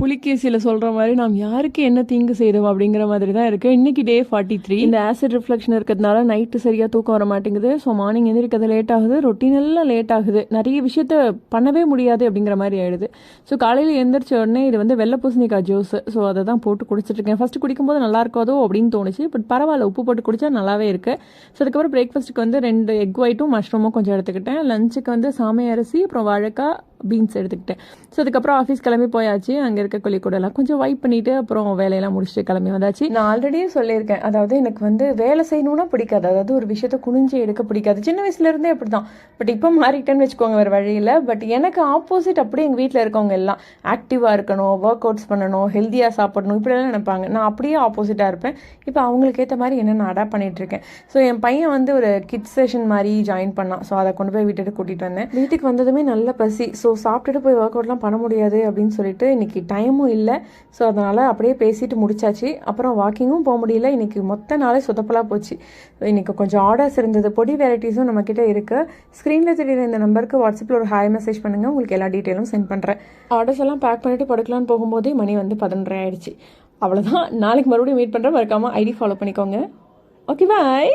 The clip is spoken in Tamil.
புலிகேசியில் சொல்கிற மாதிரி நாம் யாருக்கு என்ன தீங்கு செய்தோம் அப்படிங்கிற மாதிரி தான் இருக்குது. இன்றைக்கி டே 43. இந்த ஆசிட் ரிஃப்ளெக்ஷன் இருக்கிறதுனால நைட்டு சரியாக தூக்கம் வர மாட்டேங்குது. ஸோ மார்னிங் எந்திரிக்கிறது லேட் ஆகுது, ரொட்டீனெல்லாம் லேட் ஆகுது, நிறைய விஷயத்த பண்ணவே முடியாது அப்படிங்கிற மாதிரி ஆகிடுது. ஸோ காலையில் எந்திரிச்ச உடனே இது வந்து வெள்ளை பூசணிக்காய் ஜூஸ், ஸோ அதை தான் போட்டு குடிச்சிட்ருக்கேன். ஃபஸ்ட்டு குடிக்கும்போது நல்லா இருக்காதோ அப்படின்னு தோணுச்சு, பட் பரவாயில்ல, உப்பு போட்டு குடித்தா நல்லாவே இருக்குது. ஸோ அதுக்கப்புறம் பிரேக்ஃபாஸ்ட்டுக்கு வந்து 2 எக் ஒயிட்டும் மஷ்ரூமும் கொஞ்சம் எடுத்துக்கிட்டேன். லஞ்சுக்கு வந்து சாமை அரிசி, அப்புறம் வாழைக்காய், பீன்ஸ் எடுத்துக்கிட்டேன். ஸோ அதுக்கப்புறம் ஆஃபீஸ் கிளம்பி போயாச்சு. அங்கே இருக்க கொல்லி கூடலாம் கொஞ்சம் வைப் பண்ணிவிட்டு அப்புறம் வேலையெல்லாம் முடிச்சுட்டு கிளம்பி வந்தாச்சு. நான் ஆல்ரெடியே சொல்லியிருக்கேன், அதாவது எனக்கு வந்து வேலை செய்யணும்னா பிடிக்காது, அதாவது ஒரு விஷயத்த குனிஞ்சு எடுக்க பிடிக்காது. சின்ன வயசுலேருந்தே அப்படி தான், பட் இப்போ மாறிட்டேன்னு வச்சுக்கோங்க வேறு வழியில். பட் எனக்கு ஆப்போசிட் அப்படியே எங்கள் வீட்டில் இருக்கவங்க எல்லாம் ஆக்டிவாக இருக்கணும், ஒர்க் அவுட்ஸ் பண்ணணும், ஹெல்த்தியாக சாப்பிடணும், இப்படிலாம் நினைப்பாங்க. நான் அப்படியே ஆப்போசிட்டாக இருப்பேன். இப்போ அவங்களுக்கு ஏற்ற மாதிரி என்ன நான் அடாப்ட் பண்ணிகிட்ருக்கேன். ஸோ என் பையன் வந்து ஒரு கிட்ஸ் செஷன் மாதிரி ஜாயின் பண்ணான். ஸோ அதை கொண்டு போய் விட்டுட்டு கூட்டிகிட்டு வந்தேன். வீட்டுக்கு வந்ததுமே நல்ல பசி. ஸோ சாப்பிட்டுட்டு போய் ஒர்க் அவுட்லாம் பண்ண முடியாது அப்படின்னு சொல்லிட்டு இன்றைக்கி டைமும் இல்லை. ஸோ அதனால் அப்படியே பேசிட்டு முடிச்சாச்சு. அப்புறம் வாக்கிங்கும் போக முடியல. இன்றைக்கி மொத்த நாளே சொதப்பலாக போச்சு. இன்றைக்கி கொஞ்சம் ஆர்டர்ஸ் இருந்தது, பொடி வெரைட்டிஸும் நம்மக்கிட்ட இருக்குது. ஸ்க்ரீனில் தெரியுற இந்த நம்பருக்கு வாட்ஸ்அப்பில் ஒரு ஹாய் மெசேஜ் பண்ணுங்கள், உங்களுக்கு எல்லா டீட்டெயிலும் சென்ட் பண்ணுறேன். ஆர்டர்ஸ் எல்லாம் பேக் பண்ணிவிட்டு படுக்கலான்னு போகும்போதே மணி வந்து 11:30 ஆயிடுச்சு. அவ்வளோதான், நாளைக்கு மறுபடியும் மீட் பண்ணுறேன். மறக்காமல் ஐடி ஃபாலோ பண்ணிக்கோங்க. ஓகே, பாய்.